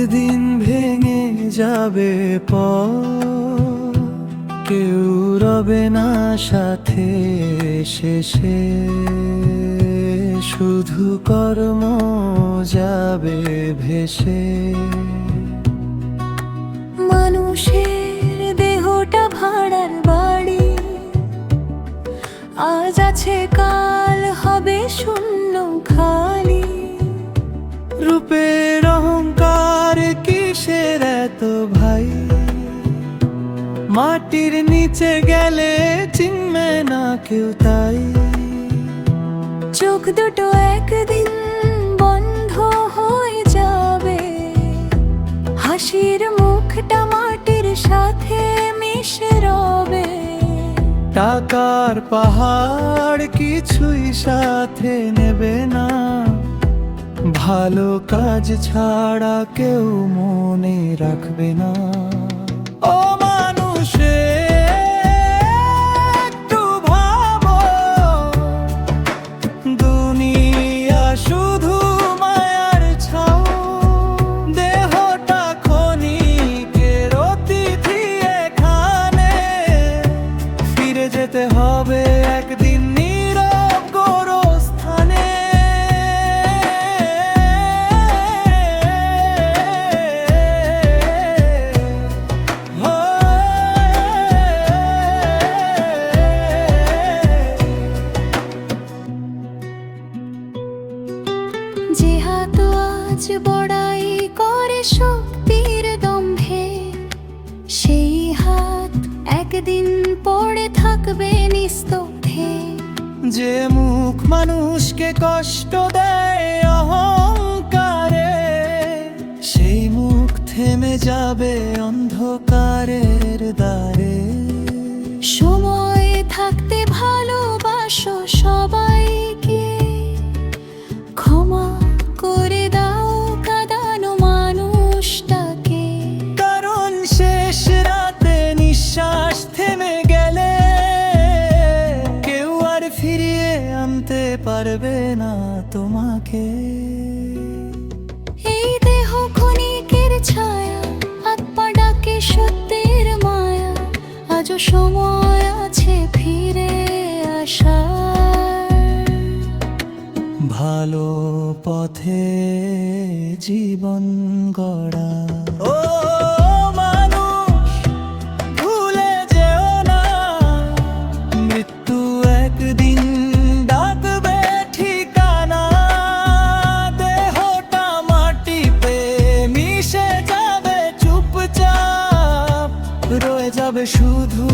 একদিন ভেঙে যাবে পথ, কেউ রবে না সাথে শেষে, শুধু কর্ম যাবে ভেসে। মানুষের দেহটা ভাড়ার বাড়ি, আজ আছে কাল হবে শূন্য খালি। রূপের অহংকার কিসের এত ভাই, মাটির নিচে গেলে চিনবে না কেউ তাই। চোখ দুটো একদিন বন্ধ হয়ে যাবে, হাসির মুখটা মাটির সাথে মিশে রবে। টাকার পাহাড় কিছুই সাথে নেবে না, ভালো কাজ ছাড়া কেউ মনে রাখবে না। ও মানুষে একটু ভাবো, দুনিয়া শুধু মায়ার ছাও। দেহটা ক্ষণিকের অতিথি, এখানে ফিরে যেতে হবে একদিন নীরব গোরস্থানে। যে হাত আজ বড়াই করে শক্তির দম্ভে, সেই হাত একদিন পড়ে থাকবে নিস্তব্ধে। যে মুখ মানুষকে কষ্ট দেয় অহংকারে, সেই মুখ থেমে যাবে অন্ধকারের দ্বারে। সময় থাকতে ভালোবাসো সবাইকে, ক্ষমা করে দাও কাঁদানো মানুষটাকে। কারণ শেষ রাতে নিঃশ্বাস থেমে গেলে কেউ আর ফিরিয়ে আনতে পারবে না তোমাকে। এই দেহ ক্ষণিকের ছায়া, আত্মা ডাকে সত্যের মায়া। আজও সময় আছে ফিরে আসার, ভালো পথে জীবন গড়া। ও মানুষ ভুলে যেও না, মৃত্যু একদিন ডাকবে ঠিকানা। দেহটা মাটিতে মিশে যাবে চুপচাপ, রয়ে যাবে শুধু